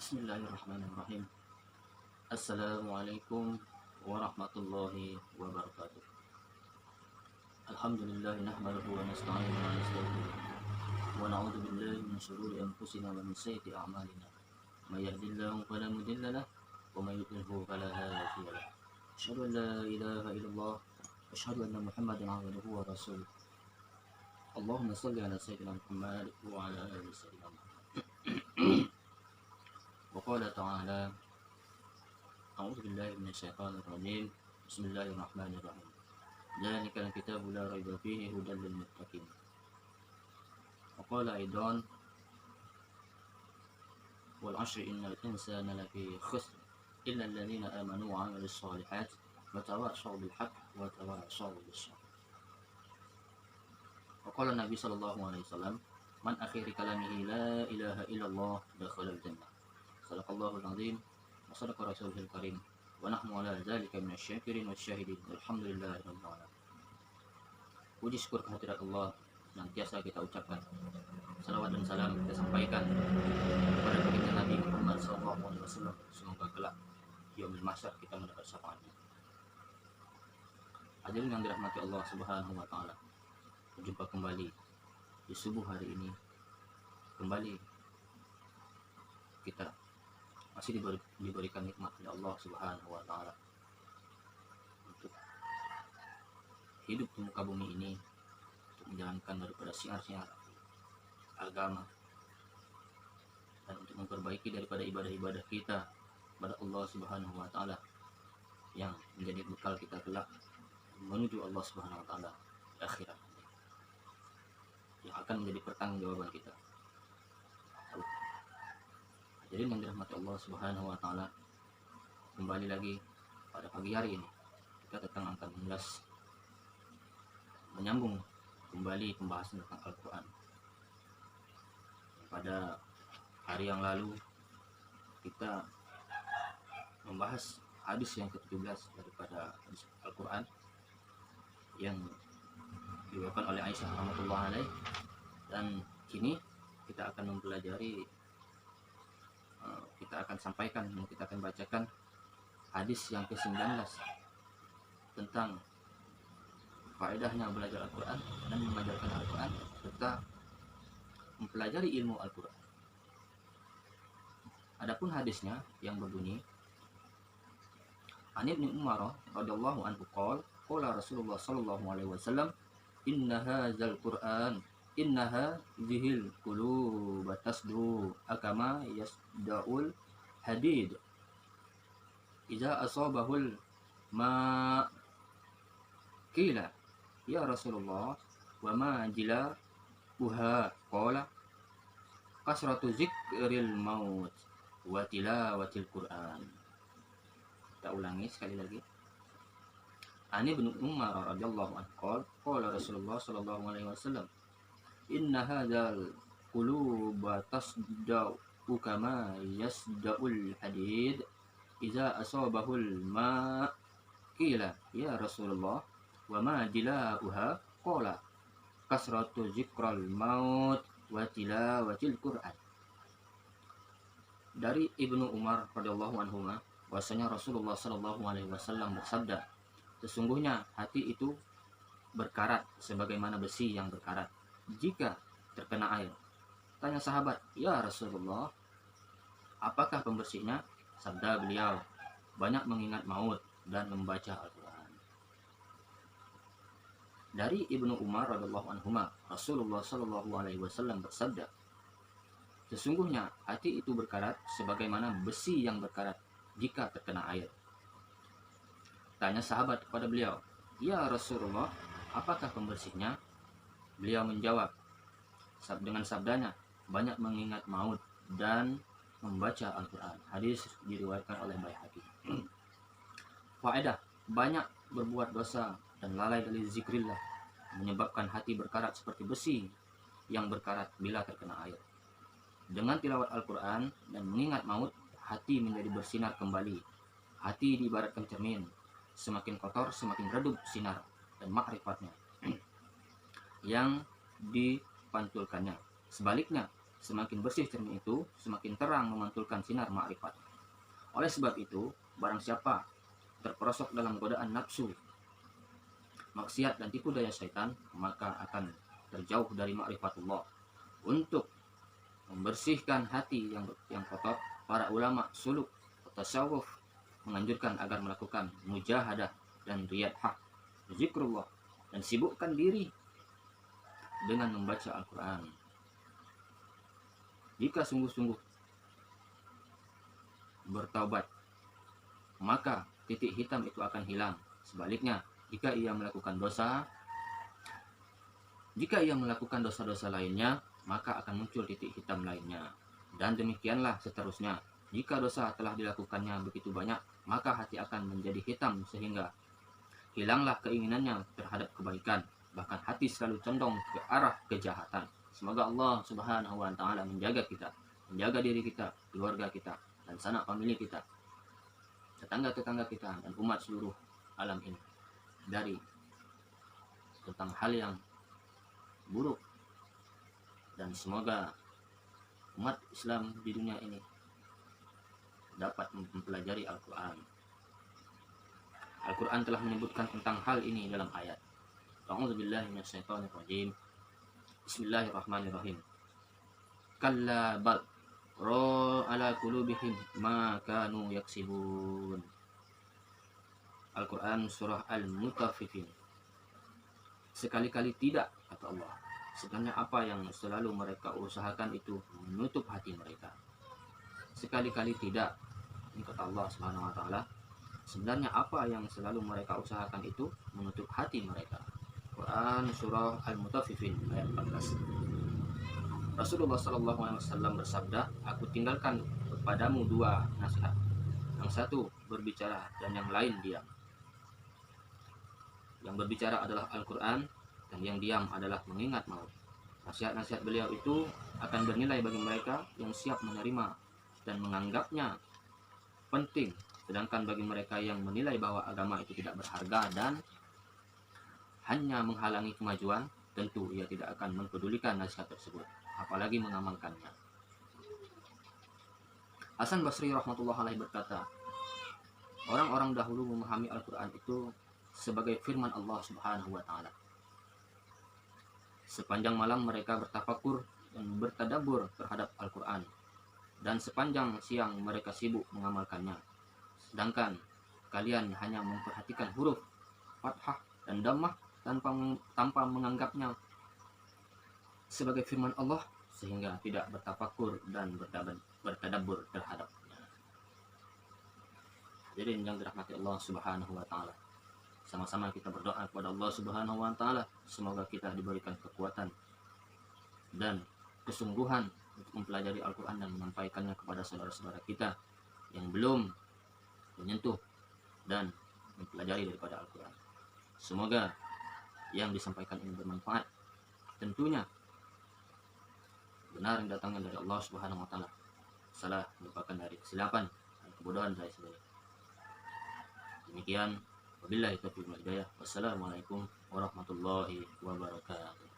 Bismillahirrahmanirrahim. Assalamualaikum warahmatullahi wabarakatuh. Alhamdulillah nahmaduhu wa nasta'inuhu wa nastaghfiruh wa na'udzu billahi min shururi anfusina wa min sayyiati a'malina. May yahdihillahu fala mudilla lahu wa may yudlilhu fala hadiya lahu. Asyhadu an la ilaha illallah wa asyhadu anna Muhammadan 'abduhu wa rasuluh. Allahumma shalli ala sayyidina Muhammad wa ala ali sayyidina Muhammad. Wa qala ta'ala أعوذ بالله من الشيطان الرجيم بسم الله الرحمن الرحيم ذلك الكتاب لا ريب فيه هدى للمتقين وقال أيضا والعشر إن الإنسان لفي خسر إلا الذين آمنوا وعملوا الصالحات وتواصوا بالحق وتواصوا بالصبر وقال النبي صلى الله عليه وسلم من آخر كلامه لا إله إلا الله دخل الجنة صدق الله العظيم وصدق رسوله الكريم ونحن على ذلك من الشاكرين والشاهدين walhamdulillahi rabbil alamin. Puji syukur kehadirat Allah senantiasa kita ucapkan, salawat dan salam kita sampaikan kepada baginda Nabi Muhammad SAW. Semoga kelak yaumil mahsyar kita mendapat syafaatnya. Hadirin yang dirahmati Allah Subhanahu wa taala, berjumpa kembali di subuh hari ini. Kembali kita masih diberikan nikmat oleh Allah Subhanahu wa taala untuk hidup di muka bumi ini, untuk menjalankan daripada syiar-syiar agama dan untuk memperbaiki daripada ibadah-ibadah kita kepada Allah Subhanahu wa taala yang menjadi bekal kita kelak menuju Allah Subhanahu wa taala di akhirat, yang akan menjadi pertanggungjawaban kita. Jadi yang dirahmati Allah Subhanahu wa taala, kembali lagi pada pagi hari ini kita akan mengulas, menyambung kembali pembahasan tentang Al-Qur'an. Pada hari yang lalu kita membahas hadis yang ke-17 daripada hadis Al-Qur'an yang diriwayatkan oleh Aisyah radhiyallahu anha, dan kini kita akan mempelajari, kita akan sampaikan, kita akan bacakan hadis yang ke-19 tentang faedahnya belajar Al-Quran dan mengajarkan Al-Quran serta mempelajari ilmu Al-Quran. Adapun hadisnya yang berbunyi, An Ibnu Umar radhiyallahu anhu qala Rasulullah sallallahu alaihi wasallam inna hadzal Qur'an innaha zihil qulub tasdu akama yasdaul hadid idza asabahul ma qila ya Rasulullah wa ma jila uha qala kasratu zikril maut wa tilawatil Qur'an. Kita ulangi sekali lagi. Ani bin Umar radhiyallahu anhu qala Rasulullah sallallahu alaihi wasallam inna hadzal quluba tasda'u kama yasda'ul hadid idza asabahul ma qila ya Rasulullah wa ma jila'uha qala kasratu zikral maut wa tilawatil Qur'an. Dari Ibnu Umar radhiyallahu anhu bahwasanya Rasulullah sallallahu alaihi wasallam bersabda, sesungguhnya hati itu berkarat sebagaimana besi yang berkarat jika terkena air. Tanya sahabat, ya Rasulullah, apakah pembersihnya? Sabda beliau, banyak mengingat maut dan membaca Al-Quran. Dari Ibnu Umar radhiyallahu anhu, Rasulullah sallallahu alaihi wasallam bersabda, sesungguhnya hati itu berkarat sebagaimana besi yang berkarat jika terkena air. Tanya sahabat kepada beliau, ya Rasulullah, apakah pembersihnya? Beliau menjawab dengan sabdanya, banyak mengingat maut dan membaca Al-Quran. Hadis diriwayatkan oleh Baihaqi. Faedah, banyak berbuat dosa dan lalai dari zikrillah menyebabkan hati berkarat seperti besi yang berkarat bila terkena air. Dengan tilawat Al-Quran dan mengingat maut, hati menjadi bersinar kembali. Hati diibaratkan cermin, semakin kotor semakin redup sinar dan makrifatnya yang dipantulkannya. Sebaliknya, Semakin bersih cermin itu, semakin terang memantulkan sinar ma'rifat. Oleh sebab itu, barang siapa terperosok dalam godaan nafsu, maksiat dan tipu daya syaitan, maka akan terjauh dari ma'rifatullah. Untuk membersihkan hati yang kotor, para ulama suluk tasawuf menganjurkan agar melakukan mujahadah dan riyad hak, zikrullah, dan sibukkan diri dengan membaca Al-Quran. Jika sungguh-sungguh bertaubat, maka titik hitam itu akan hilang. Sebaliknya, jika ia melakukan dosa-dosa lainnya, maka akan muncul titik hitam lainnya. Dan demikianlah seterusnya. Jika dosa telah dilakukannya begitu banyak, maka hati akan menjadi hitam sehingga hilanglah keinginannya terhadap kebaikan. Bahkan hati selalu condong ke arah kejahatan. Semoga Allah Subhanahu wa Ta'ala menjaga kita, menjaga diri kita, keluarga kita, dan sanak famili kita, tetangga-tetangga kita, dan umat seluruh alam ini dari tentang hal yang buruk. Dan semoga umat Islam di dunia ini dapat mempelajari Al-Quran. Al-Quran telah menyebutkan tentang hal ini dalam ayat. A'udzubillahi minasyaitonirrajim. Bismillahirrahmanirrahim. Kalla bal ala qulubihim ma kanu yaksibun. Al-Quran surah Al-Mutaffifin. Sekali-kali tidak, kata Allah. Sebenarnya apa yang selalu mereka usahakan itu menutup hati mereka. Sekali-kali tidak, ini kata Allah Subhanahu wa Ta'ala. Sebenarnya apa yang selalu mereka usahakan itu menutup hati mereka. Quran surah Al-Mutaffifin ayat 14. Rasulullah SAW bersabda, aku tinggalkan kepadamu dua nasihat. Yang satu berbicara dan yang lain diam. Yang berbicara adalah Al-Quran, dan yang diam adalah mengingat maut. Nasihat-nasihat beliau itu akan bernilai bagi mereka yang siap menerima dan menganggapnya penting. Sedangkan bagi mereka yang menilai bahwa agama itu tidak berharga dan hanya menghalangi kemajuan, tentu ia tidak akan mempedulikan nasihat tersebut, apalagi mengamalkannya. Hasan Basri rahmatullah alaih berkata, orang-orang dahulu memahami Al-Quran itu sebagai firman Allah Subhanahu wa Ta'ala. Sepanjang malam mereka bertafakur dan bertadabbur terhadap Al-Quran, dan sepanjang siang mereka sibuk mengamalkannya. Sedangkan kalian hanya memperhatikan huruf fathah dan dhammah tanpa menganggapnya sebagai firman Allah, sehingga tidak bertafakur dan bertadabbur terhadapnya. Jadi yang dirahmati Allah Subhanahu wa Ta'ala, sama-sama kita berdoa kepada Allah Subhanahu wa Ta'ala, semoga kita diberikan kekuatan dan kesungguhan untuk mempelajari Al-Quran dan menyampaikannya kepada saudara-saudara kita yang belum menyentuh dan mempelajari daripada Al-Quran. Semoga yang disampaikan ini bermanfaat, tentunya benar yang datangnya dari Allah Subhanahu wa Ta'ala. Salah merupakan dari kesilapan dan kebodohan saya sendiri. Demikian, wabillahi taufiq wal hidayah. Wassalamualaikum warahmatullahi wabarakatuh.